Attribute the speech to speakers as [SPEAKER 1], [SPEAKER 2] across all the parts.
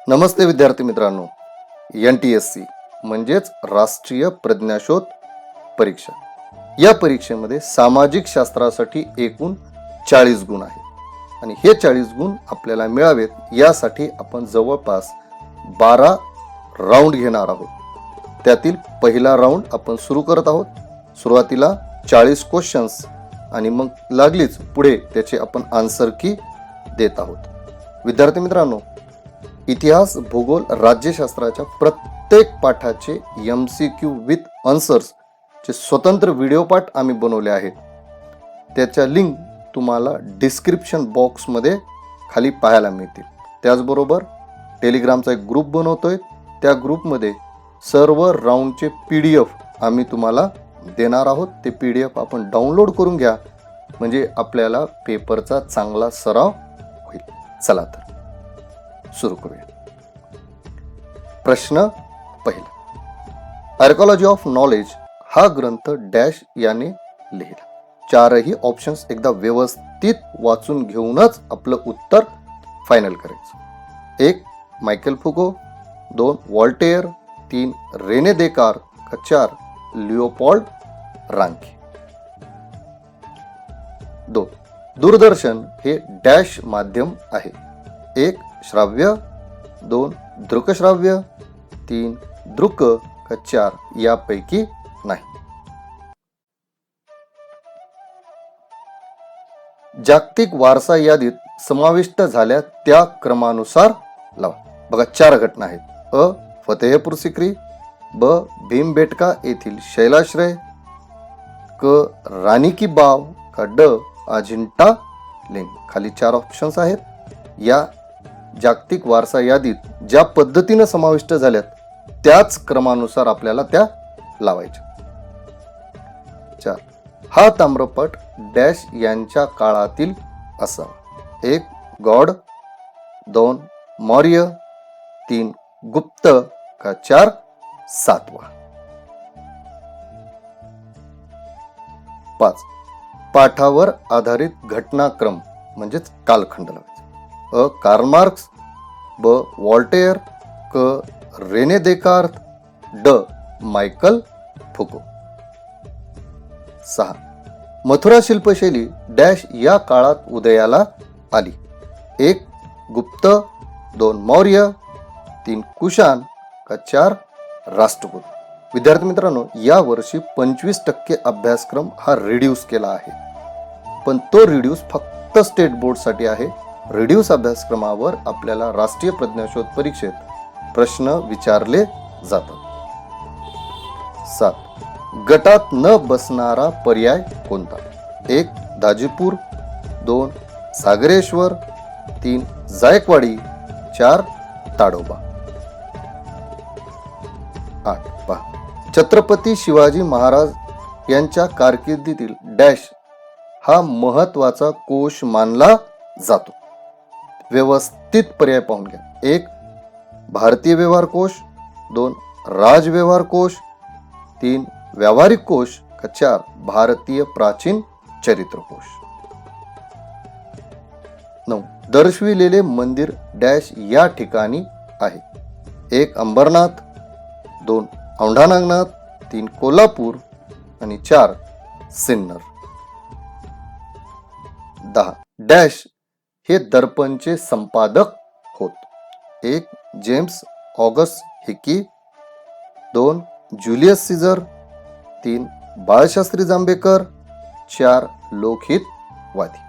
[SPEAKER 1] नमस्ते विद्यार्थी मित्रांनो, NTSC म्हणजेच राष्ट्रीय प्रज्ञाशोध परीक्षा. या परीक्षेमध्ये सामाजिक शास्त्रासाठी एकूण 40 गुण आहेत आणि हे 40 गुण आपल्याला मिळावेत यासाठी आपण जवळपास 12 राऊंड घेणार आहोत. त्यातील पहिला राऊंड आपण सुरू करत आहोत. सुरुवातीला 40 क्वेश्चन्स आणि मग लागलीच पुढे त्याचे आपण आन्सर की देत आहोत. विद्यार्थी मित्रांनो, इतिहास, भूगोल, राज्यशास्त्राच्या प्रत्येक पाठाचे MCQ विथ आन्सर्स चे स्वतंत्र व्हिडिओ पाठ आम्ही बनवले आहेत. त्याच्या लिंक तुम्हाला डिस्क्रिप्शन बॉक्समध्ये खाली पाहायला मिळतील. त्याचबरोबर टेलिग्रामचा एक ग्रुप बनवतोय. त्या ग्रुपमध्ये सर्व राऊंडचे PDF आम्ही तुम्हाला देणार आहोत. ते PDF आपण डाउनलोड करून घ्या, म्हणजे आपल्याला पेपरचा चांगला सराव होईल. चला तर सुरू करूया. प्रश्न पहिला. आर्कॉलॉजी ऑफ नॉलेज हा ग्रंथ डॅश याने लिहिला. चारही ऑप्शन्स एकदा व्यवस्थित वाचून घेऊनच आपलं उत्तर फायनल करायचं. 1 Michael फुको, 2 Voltaire, 3 Renee Descartes, 4 Leopold रांकी. 2 दूरदर्शन हे डॅश माध्यम आहे. 1 श्राव्य, 2 दृकश्राव्य, 3 दृक, 4 यापैकी नाही. जागतिक वारसा यादीत समाविष्ट झाल्या त्या क्रमानुसार लावा. बघा, 4 घटना आहेत. अ फतेहपूर सिक्री, ब भीमबेटका येथील शैलाश्रय, क राणी की बाव, का ड अजिंठा लेणी. खाली 4 ऑप्शन्स आहेत. या जागतिक वारसा यादीत ज्या पद्धतीने समाविष्ट झाल्यात त्याच क्रमानुसार आपल्याला त्या लावायच्या. 4 हा ताम्रपट डॅश यांच्या काळातील असावा. 1 गौड, 2 मौर्य, 3 गुप्त, का 4 सातवा. 5 पाठावर आधारित घटनाक्रम म्हणजेच कालखंड लावायचा. अ कार्ल मार्क्स, ब वॉल्टेयर, क रेने देकार्त, ड मायकल फुको. 6 मथुरा शिल्पशैली डॅश या काळात उदयाला आली. 1 गुप्त, 2 मौर्य, 3 कुशाण, का 4 राष्ट्रकूट. विद्यार्थी मित्रांनो, या वर्षी 25% अभ्यासक्रम हा रिड्यूस केला आहे, पण तो रिड्यूस फक्त स्टेट बोर्ड साठी आहे. रिड्यूस अभ्यासक्रमावर आपल्याला राष्ट्रीय प्रज्ञाशोध परीक्षेत प्रश्न विचारले जातात. 7 गटात न बसणारा पर्याय कोणता. 1 दाजीपूर, 2 सागरेश्वर, 3 जायकवाडी, 4 ताडोबा. 8 पहा, छत्रपती शिवाजी महाराज यांच्या कारकिर्दीतील डॅश हा महत्वाचा कोश मानला जातो. व्यवस्थित पर्याय पाहून घ्या. 1 भारतीय व्यवहार कोश, 2 राज व्यवहार कोश, 3 व्यावहारिक कोश, का 4 भारतीय प्राचीन चरित्र कोश. 9 दर्शविलेले मंदिर डॅश या ठिकाणी आहे. 1 अंबरनाथ, 2 औंढा नागनाथ, 3 कोल्हापूर आणि 4 सिन्नर. 10 डॅश हे दर्पणचे संपादक होत. 1 James August Hicky, 2 Julius Caesar, 3 Balshastri Jambhekar, 4 Lokhitwadi.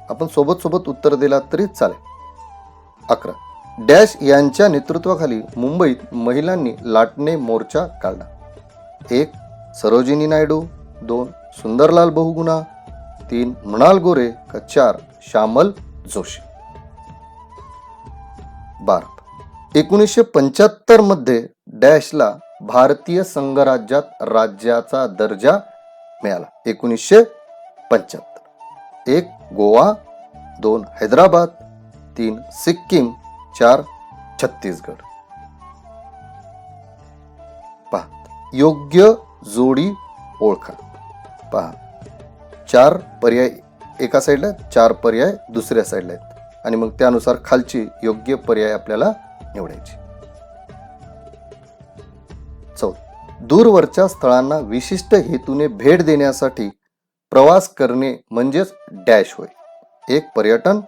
[SPEAKER 1] आपण सोबत सोबत उत्तर दिला तरी चालेल. 11 डॅश यांच्या नेतृत्वाखाली मुंबईत महिलांनी लाटणे मोर्चा काढला. 1 सरोजिनी नायडू, 2 सुंदरलाल बहुगुणा, 3 मृणाल गोरे, का 4 श्यामल जोशी. 12 1975 मध्ये डॅशला भारतीय संघराज्यात राज्याचा दर्जा मिळाला. 1975. 1 गोवा, 2 हैदराबाद, 3 सिक्कीम, 4 छत्तीसगड. पहा, योग्य जोडी ओळखा. पहा, 4 पर्याय एका साईडला, 4 पर्याय दुसऱ्या साईडला आहेत आणि मग त्यानुसार खालची योग्य पर्याय आपल्याला निवडायची. दूरवरच्या स्थळांना विशिष्ट हेतूने भेट देण्यासाठी प्रवास करणे म्हणजेच डॅश होय. 1 पर्यटन,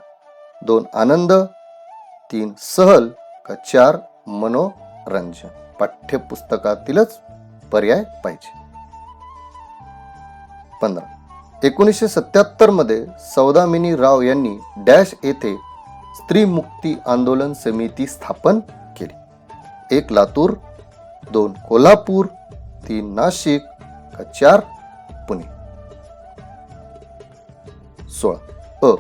[SPEAKER 1] 2 आनंद, 3 सहल का 4 मनोरंजन. पाठ्यपुस्तकातीलच पर्याय पाहिजे. 15. 1977 मध्ये सौदामिनी राव यांनी डॅश येथे स्त्री मुक्ती आंदोलन समिती स्थापन केली. 1 लातूर, 2 कोल्हापूर, 3 नाशिक का 4 पुणे. 16. अ.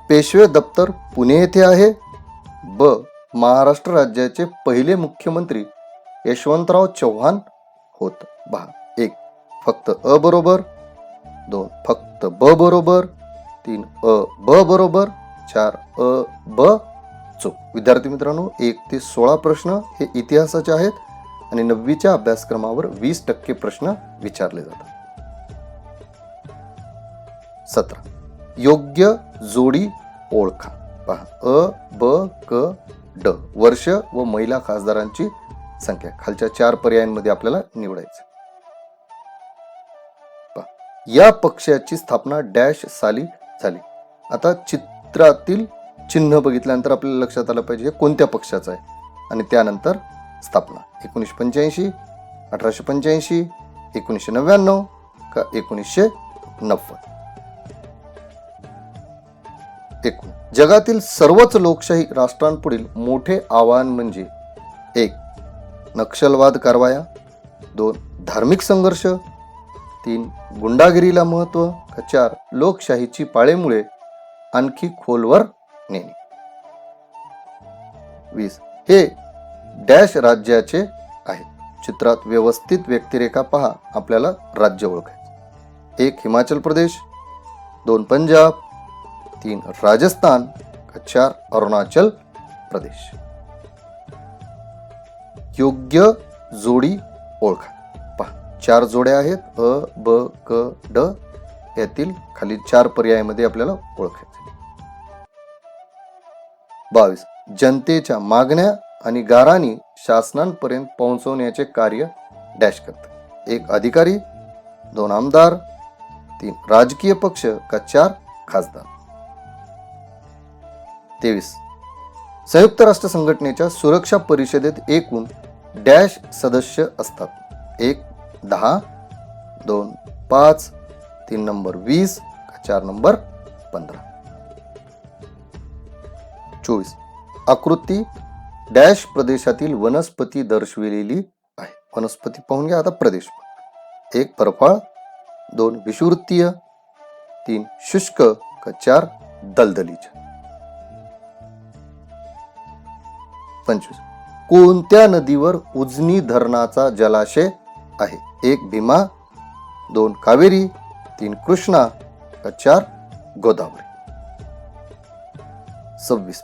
[SPEAKER 1] पेशवे दप्तर पुणे येथे आहे. ब. महाराष्ट्र राज्याचे पहिले मुख्यमंत्री यशवंतराव चव्हाण होत. 1 फक्त अ बरोबर, 2 फक्त ब बरोबर, 3 अ ब बरोबर, 4 अ ब चूक. विद्यार्थी मित्रांनो, 1 ते 16 प्रश्न हे इतिहासाचे आहेत आणि 9वीच्या अभ्यासक्रमावर 20% प्रश्न विचारले जातात. 17. योग्य जोडी ओळखा. पहा, अ ब क ड. वर्ष व महिला खासदारांची संख्या खालच्या 4 पर्यायांमध्ये आपल्याला निवडायचं. या पक्षाची स्थापना डॅश साली झाली. आता चित्रातील चिन्ह बघितल्यानंतर आपल्याला लक्षात आलं पाहिजे हे कोणत्या पक्षाचं आहे आणि त्यानंतर स्थापना 1985, 1885, 1999 का 1990. एकूण जगातील सर्वच लोकशाही राष्ट्रांपुढील मोठे आव्हान म्हणजे 1 नक्षलवाद कारवाया, 2 धार्मिक संघर्ष, 3 गुंडागिरीला महत्व का 4 लोकशाहीची पाळेमुळे आणखी खोलवर नेणे. 20 हे डॅश राज्याचे आहे. चित्रात व्यवस्थित व्यक्तिरेखा पहा, आपल्याला राज्य ओळखायचे. 1 हिमाचल प्रदेश, 2 पंजाब, 3 राजस्थान का 4 अरुणाचल प्रदेश. योग्य जोडी ओळखा. पहा, 4 जोड्या आहेत, अ ब क ड. यातील खाली 4 पर्यायामध्ये आपल्याला ओळखायचे. 22 जनतेच्या मागण्या आणि गाऱ्हाणी शासनांपर्यंत पोहोचवण्याचे कार्य डॅश करतात. 1 अधिकारी, 2 आमदार, 3 राजकीय पक्ष का 4 खासदार. 23 संयुक्त राष्ट्र संघटनेच्या सुरक्षा परिषदेत एकूण डॅश सदस्य असतात. 1 10, 2 5, 3 नंबर 20 का 4 नंबर 15. 24 आकृती डॅश प्रदेशातील वनस्पती दर्शविलेली आहे. वनस्पती पाहून घ्या. आता प्रदेश. 1 बर्फाळ, 2 विषुवृत्तीय, 3 शुष्क का 4 दलदलीचे. 25 कोणत्या नदीवर उजनी धरणाचा जलाशय आहे. 1 भीमा, 2 कावेरी, 3 कृष्णा का 4 गोदावरी. 26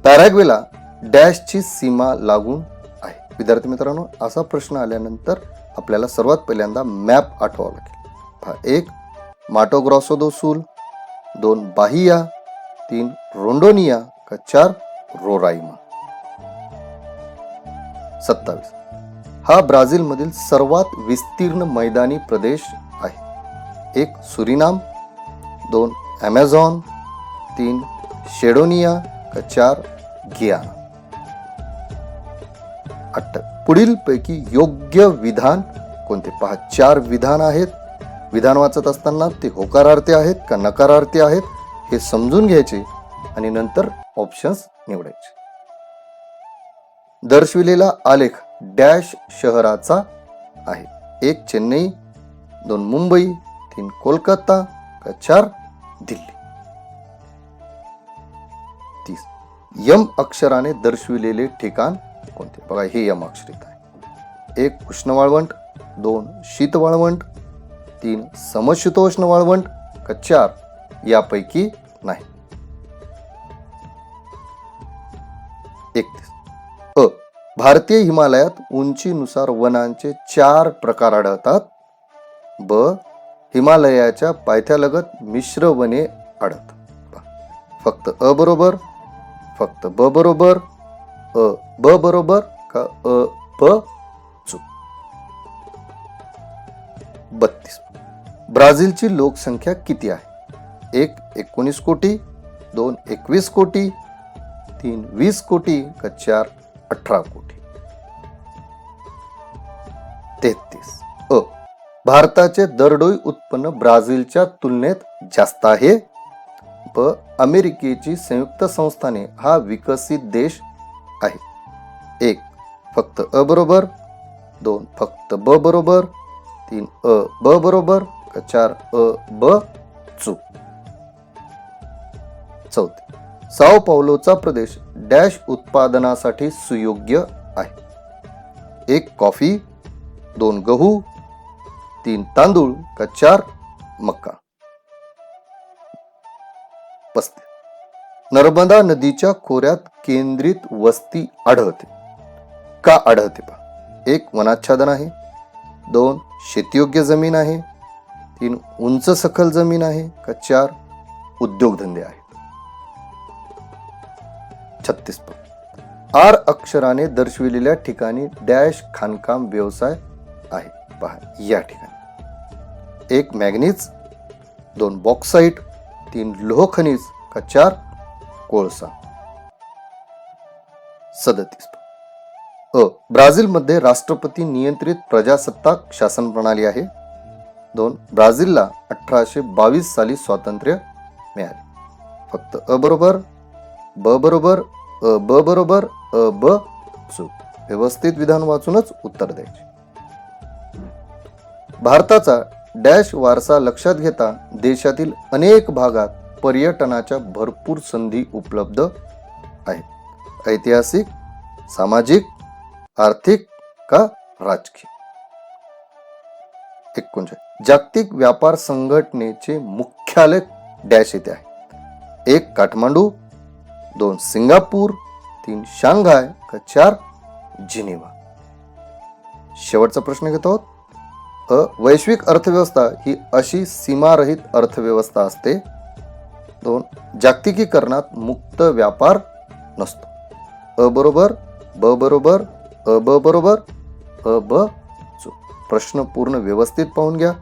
[SPEAKER 1] पॅराग्वेला डॅशची सीमा लागून आहे. विद्यार्थी मित्रांनो, असा प्रश्न आल्यानंतर आपल्याला सर्वात पहिल्यांदा मॅप आठवावा लागेल. 1 माटो ग्रॉसो दो सुल, 2 बाहिया, 3 रोंडोनिया का 4 रोराइमा. 27 हा ब्राझील मधील सर्वात विस्तीर्ण मैदानी प्रदेश आहे. 1 सुरिनाम, 2 ॲमेझॉन, 3 शेडोनिया का 4 गियाना. 8 पुढील पैकी योग्य विधान कोणते. पहा, 4 विधान आहेत. विधान वाचत असताना ते होकारार्थी आहेत का नकारार्थी आहेत हे समजून घ्यायचे आणि नंतर ऑप्शन्स निवडायचे. दर्शविलेला आलेख डॅश शहराचा आहे. 1 चेन्नई, 2 मुंबई, 3 कोलकाता का 4 दिल्ली. 30 यम अक्षराने दर्शविलेले ठिकाण कोणते. बघा, हे यम अक्षरित आहे. 1 उष्ण वाळवंट, 2 शीत वाळवंट, 3 समशीतोष्ण वाळवंट का 4 यापैकी नाही. 31 अ भारतीय हिमालयात उंचीनुसार वनांचे 4 प्रकार आढळतात. ब हिमालयाच्या पायथ्यालगत मिश्र वने आढळतात. फक्त अ बरोबर, फक्त ब बरोबर, ब बरोबर का ब चूक. 32. ब्राझीलची लोकसंख्या किती आहे? 1 19 कोटी, 2 21 कोटी, 3 20 कोटी का 4 18 कोटी. 33. भारताचे दरडोई उत्पन्न ब्राझीलच्या तुलनेत जास्त आहे. ब अमेरिकेची संयुक्त संस्थाने हा विकसित देश आहे. 1 फक्त अ बरोबर, 2 फक्त ब बरोबर, 3 ब बरोबर का 4 ब चूक. 4. साओ पावलोचा प्रदेश डॅश उत्पादनासाठी सुयोग्य आहे. 1 कॉफी, 2 गहू, 3 तांदूळ का 4 मका. 35. नर्मदा नदीच्या खोऱ्यात केंद्रित वस्ती आढळते. का आढळते पहा? 1 वनाच्छादन आहे, 2 शेतीयोग्य जमीन आहे, 3 उंच सखल जमीन आहे का 4 उद्योगधंदे आहेत. 36. आर अक्षराने दर्शविलेल्या ठिकाणी डॅश खाणकाम व्यवसाय आहे. पहा या ठिकाणी 1 मॅग्नीज, 2 बॉक्साईट, 3 लोह खनिज का 4 कोळसा. 37. ब्राझीलमध्ये राष्ट्रपती नियंत्रित प्रजासत्ताक शासन प्रणाली आहे. 2 ब्राझीलला 1822 साली स्वातंत्र्य मिळाले. फक्त अ बरोबर, ब बरोबर, ब बरोबर, ब चूक. व्यवस्थित विधान वाचूनच उत्तर द्यायचे. भारताचा डॅश वारसा लक्षात घेता देशातील अनेक भागात पर्यटनाच्या भरपूर संधी उपलब्ध आहेत. ऐतिहासिक, सामाजिक, आर्थिक का राजकीय. 39. जागतिक व्यापार संघटनेचे मुख्यालय डॅश येथे आहे. 1 काठमांडू, 2 सिंगापूर, 3 शांघाय का 4 जिनिव्हा. शेवटचा प्रश्न घेतो आहोत. वैश्विक अर्थव्यवस्था ही अशी सीमारहित अर्थव्यवस्था असते. 2 जागतिकीकरणात मुक्त व्यापार नसतो. अ बरोबर, ब बरोबर, ब बरोबर, ब चूक. प्रश्न पूर्ण व्यवस्थित पाहून घ्या.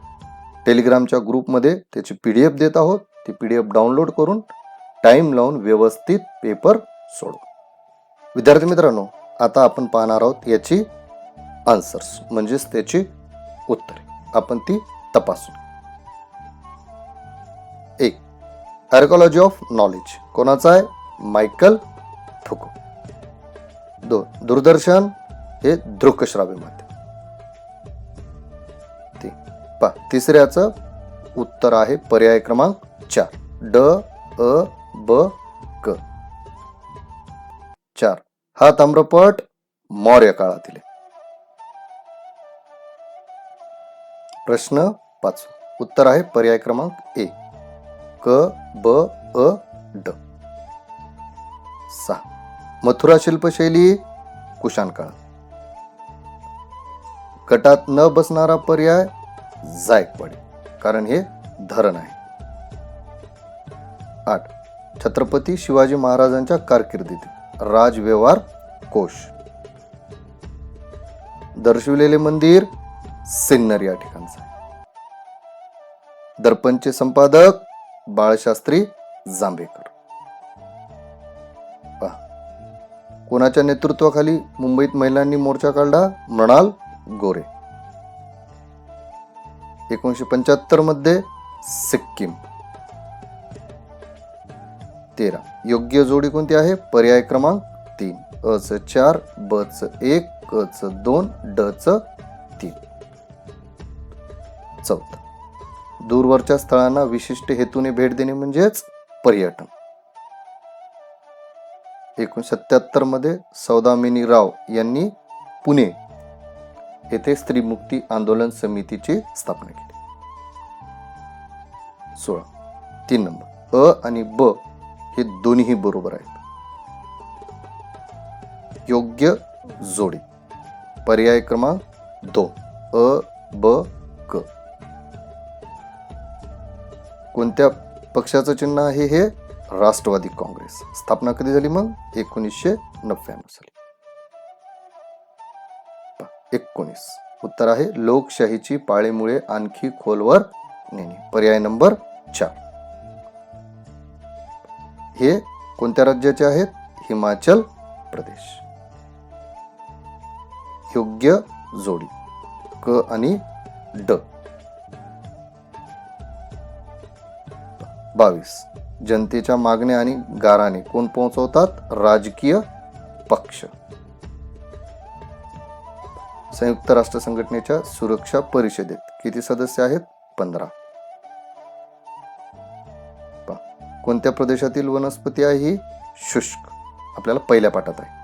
[SPEAKER 1] टेलिग्रामच्या ग्रुपमध्ये त्याची PDF देत आहोत. ती PDF डाउनलोड करून टाइम लावून व्यवस्थित पेपर सोडवा. विद्यार्थी मित्रांनो, आता आपण पाहणार आहोत याची आन्सर्स म्हणजेच त्याची उत्तरे. आपण ती तपासू. 1 आर्कॉलॉजी ऑफ नॉलेज कोणाचा आहे? मायकल फुको. 2 दूरदर्शन हे दृकश्राव्य माध्यम. 3 तिसऱ्याचं उत्तर आहे पर्याय क्रमांक 4 ड अ ब क. 4 हा ताम्रपट मौर्य काळातील. प्रश्न 5 उत्तर आहे पर्याय क्रमांक 1 क ब अ ड. 6 मथुरा शिल्पशैली कुशाण काळ. गटात न बसणारा पर्याय जायकवाडी, कारण हे धरण आहे. 8 छत्रपती शिवाजी महाराजांच्या कारकिर्दीतील राजव्यवहार कोश. दर्शविलेले मंदिर सिन्नर या ठिकाणचं आहे. दर्पणचे संपादक बाळशास्त्री जांभेकर. कोणाच्या नेतृत्वाखाली मुंबईत महिलांनी मोर्चा काढला? मृणाल गोरे. 1975 मध्ये सिक्कीम. 13 योग्य जोडी कोणती आहे? पर्याय क्रमांक 3 अ च 4 ब च 1 क च 2 ड च 3. 14 दूरवरच्या स्थळांना विशिष्ट हेतूने भेट देणे म्हणजेच पर्यटन. 1977 मध्ये सौदामिनी राव यांनी पुणे येथे स्त्री मुक्ती आंदोलन समितीची स्थापना केली. 16 3 नंबर अ आणि ब हे दोन्ही बरोबर आहेत. योग्य जोडी पर्याय क्रमांक 2 अ ब क. कोणत्या पक्षाचं चिन्ह आहे हे? राष्ट्रवादी काँग्रेस. स्थापना कधी झाली मग? 1999 साली. 19. उत्तर आहे लोकशाहीची पाळेमुळे आणखी खोलवर नेणे. पर्याय नंबर 4. हे कोणत्या राज्याचे आहेत? हिमाचल प्रदेश. योग्य जोडी क आणि ड. 22. जनतेच्या मागण्या आणि गाऱ्हाणे कोण पोहोचवतात? राजकीय पक्ष. संयुक्त राष्ट्र संघटनेच्या सुरक्षा परिषदेत किती सदस्य आहेत? 15. कोणत्या प्रदेशातील वनस्पती आहे ही? शुष्क. आपल्याला पहिल्या पाठात आहे.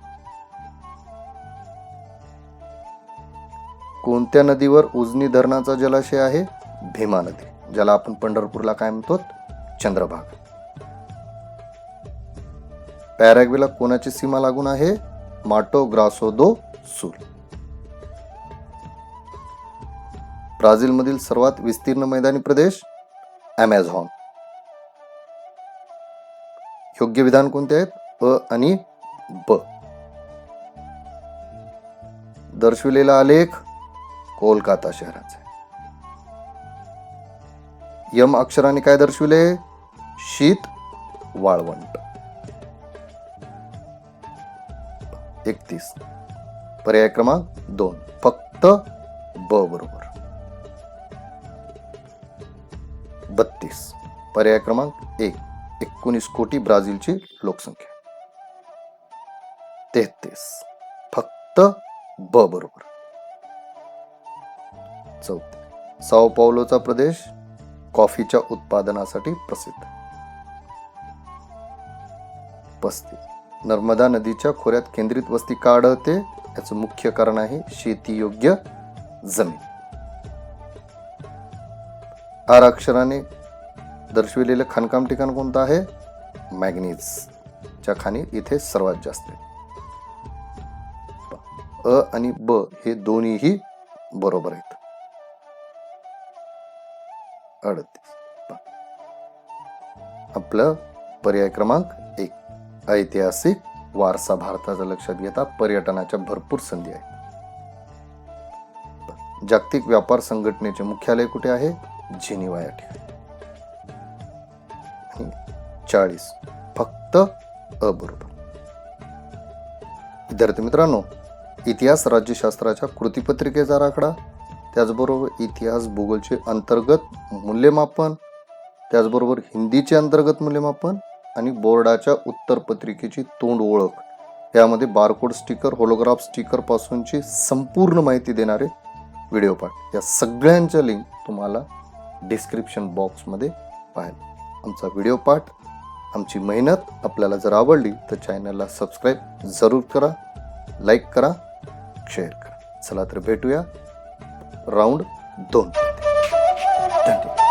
[SPEAKER 1] कोणत्या नदीवर उजनी धरणाचा जलाशय आहे? भीमा नदी, ज्याला आपण पंढरपूरला काय म्हणतो? चंद्रभागा. पॅराग्वेला कोणाची सीमा लागून आहे? माटो ग्रासो दो सुल. ब्राझील मधील सर्वात विस्तीर्ण मैदानी प्रदेश? ॲमेझॉन. योग्य विधान कोणते आहेत? अ आणि ब. दर्शविलेला आलेख कोलकाता शहराचा. यम अक्षराने काय दर्शविले? शीत वाळवंट. 31. पर्याय क्रमांक 2 फक्त ब बरोबर. 32. पर्याय क्रमांक 1 19 कोटी ब्राझीलची लोकसंख्या. 33. फक्त ब बरोबर. 34. साओ पावलोचा प्रदेश कॉफीच्या उत्पादनासाठी प्रसिद्ध. 35. नर्मदा नदीच्या खोऱ्यात केंद्रित वस्ती का आढळते? याचं मुख्य कारण आहे शेतीयोग्य जमीन. आर अक्षराने दर्शविलेलं खाणकाम ठिकाण कोणतं आहे? मॅग्नीज च्या खाणी इथे सर्वात जास्त आहेत. अ आणि ब हे दोन्हीही बरोबर आहेत. 38. आपलं पर्याय क्रमांक 1 ऐतिहासिक वारसा भारताचा लक्षात घेता पर्यटनाच्या भरपूर संधी आहेत. जागतिक व्यापार संघटनेचे मुख्यालय कुठे आहे? जिनिव्हा या ठिकाणी. 40. फक्त अ बरोबर. विद्यार्थी मित्रांनो, इतिहास राज्यशास्त्राच्या कृतीपत्रिकेचा आराखडा, त्याचबरोबर इतिहास भूगोलचे अंतर्गत मूल्यमापन, त्याचबरोबर हिंदीचे अंतर्गत मूल्यमापन आणि बोर्डाच्या उत्तरपत्रिकेची तोंड ओळख यामध्ये बारकोड स्टिकर, होलोग्राफ स्टिकर पासूनची संपूर्ण माहिती देणारे व्हिडिओ पाठ या सगळ्यांच्या लिंक तुम्हाला डिस्क्रिप्शन बॉक्समध्ये पाहायला. आमचा व्हिडिओ पाठ, आमची मेहनत आपल्याला जर आवडली तर चॅनलला सबस्क्राईब जरूर करा, लाईक करा, शेअर करा. चला तर भेटूया राऊंड 2. धन्यवाद.